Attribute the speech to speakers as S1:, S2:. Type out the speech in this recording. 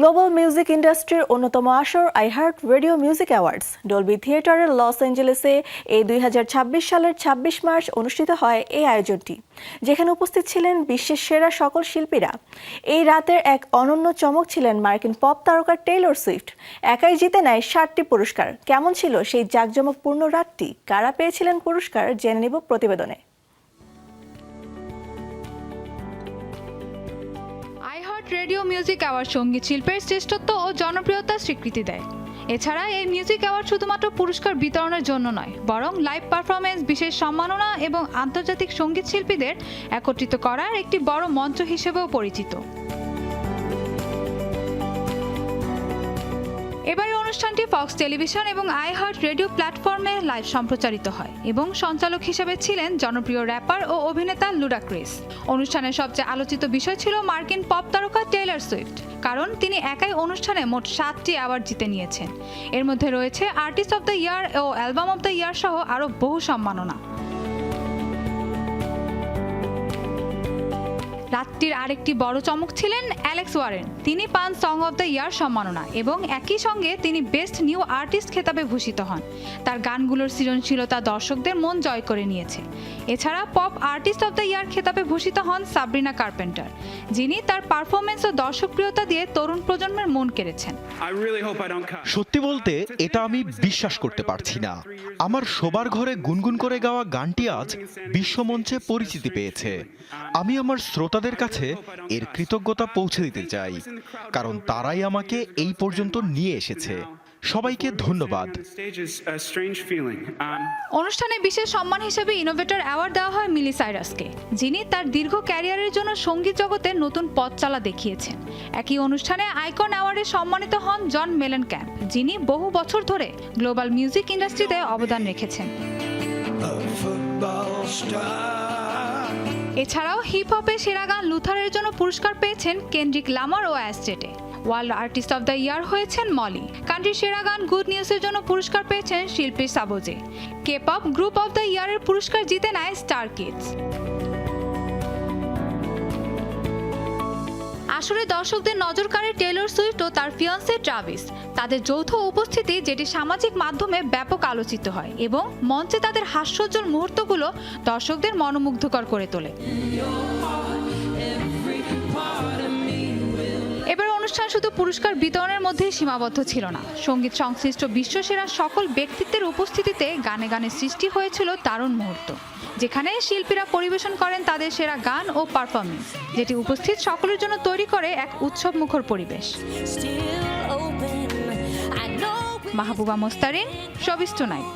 S1: Global music ইন্ডাস্ট্রির অন্যতম আসর আইহার্ট রেডিও মিউজিক অ্যাওয়ার্ডস ডলবি থিয়েটারের লস অ্যাঞ্জেলেসে এই 2026 সালের 26 মার্চ অনুষ্ঠিত হয় এই আয়োজনটি, যেখানে উপস্থিত ছিলেন বিশ্বের সেরা সকল শিল্পীরা। এই রাতের এক অনন্য চমক ছিলেন মার্কিন পপ তারকা টেইলর সুইফট। একাই জিতে নেয় 7টি পুরস্কার। কেমন ছিল সেই জাঁকজমকপূর্ণ রাতটি, কারা পেয়েছিলেন পুরস্কার, জেনে নিব প্রতিবেদনে।
S2: আইহার্ট রেডিও মিউজিক অ্যাওয়ার্ড সঙ্গীত শিল্পের শ্রেষ্ঠত্ব ও জনপ্রিয়তার স্বীকৃতি দেয়। এছাড়া এই মিউজিক অ্যাওয়ার্ড শুধুমাত্র পুরস্কার বিতরণের জন্য নয়, বরং লাইভ পারফরমেন্স, বিশেষ সম্মাননা এবং আন্তর্জাতিক সঙ্গীত শিল্পীদের একত্রিত করার একটি বড় মঞ্চ হিসেবেও পরিচিত। এবারের অনুষ্ঠানটি ফক্স টেলিভিশন এবং আইহার্ট রেডিও প্ল্যাটফর্মে লাইভ সম্প্রচারিত হয় এবং সঞ্চালক হিসেবে ছিলেন জনপ্রিয় র্যাপার ও অভিনেতা লুডাক্রিস। অনুষ্ঠানের সবচেয়ে আলোচিত বিষয় ছিল মার্কিন পপ তারকা টেইলর সুইফট, কারণ তিনি একাই অনুষ্ঠানে মোট 7টি অ্যাওয়ার্ড জিতে নিয়েছেন। এর মধ্যে রয়েছে আর্টিস্ট অব দ্য ইয়ার ও অ্যালবাম অব দ্য ইয়ার সহ আরও বহু সম্মাননা। রাতটির আরেকটি বড় চমক ছিলেন অ্যালেক্স ওয়ারেন। তিনি পান সং অব দ্য ইয়ার সম্মাননা এবং একই সঙ্গে তিনি বেস্ট নিউ আর্টিস্ট খেতাবে ভূষিত হন। তার গানগুলোর সৃজনশীলতা দর্শকদের মন জয় করে নিয়েছে। এছাড়া পপ আর্টিস্ট অব দ্য ইয়ার খেতাবে ভূষিত হন সাব্রিনা কার্পেন্টার, যিনি তার পারফরমেন্স ও দর্শকপ্রিয়তা দিয়ে তরুণ প্রজন্মের মন কেড়েছেন।
S3: সত্যি বলতে এটা আমি বিশ্বাস করতে পারছি না। আমার শোবার ঘরে গুনগুন করে গাওয়া গানটি আজ বিশ্বমঞ্চে পরিচিতি পেয়েছে। আমি আমার শ্রোতাদের কাছে এর কৃতজ্ঞতা পৌঁছে দিতে চাই, কারণ তারাই আমাকে এই পর্যন্ত নিয়ে এসেছে। সবাইকে ধন্যবাদ।
S2: অনুষ্ঠানে বিশেষ সম্মান হিসেবে ইনোভেটর অ্যাওয়ার্ড দেওয়া হয় মিলি সাইরাসকে, যিনি তার দীর্ঘ ক্যারিয়ারের জন্য সঙ্গীত জগতে নতুন পথ চলা দেখিয়েছেন। একই অনুষ্ঠানে আইকন অ্যাওয়ার্ডে সম্মানিত হন জন মেলেনক্যাম্প, যিনি বহু বছর ধরে গ্লোবাল মিউজিক ইন্ডাস্ট্রিতে অবদান রেখেছেন। এছাড়াও হিপ হপের সেরা গান লুথারের জন্য পুরস্কার পেয়েছেন কেন্ড্রিক লামার ও অ্যাস্টেটে। World artist of the year হয়েছেন মলি। কান্ট্রির সেরা গান গুড নিউজের জন্য পুরস্কার পেয়েছেন শিল্পী সাবোজে। K pop group of the ইয়ারের পুরস্কার জিতে নেয় স্টার কিডস। আসলে দর্শকদের নজর কাড়ে টেইলর সুইফট ও তার ফিয়ান্সে ট্রাভিস। তাদের যৌথ উপস্থিতি, যেটি সামাজিক মাধ্যমে ব্যাপক আলোচিত হয় এবং মঞ্চে তাদের হাস্যোজ্জ্বল মুহূর্তগুলো দর্শকদের মনোমুগ্ধকর করে তোলে। এবার অনুষ্ঠান শুধু পুরস্কার বিতরণের মধ্যেই সীমাবদ্ধ ছিল না। সঙ্গীত সংশ্লিষ্ট বিশ্বসেরা সকল ব্যক্তিত্বের উপস্থিতিতে গানে গানে সৃষ্টি হয়েছিল দারুণ মুহূর্ত, যেখানে শিল্পীরা পরিবেশন করেন তাদের সেরা গান ও পারফরমেন্স, যেটি উপস্থিত সকলের জন্য তৈরি করে এক উৎসবমুখর পরিবেশ। Mahbuba Mostarin, showbiz tonight.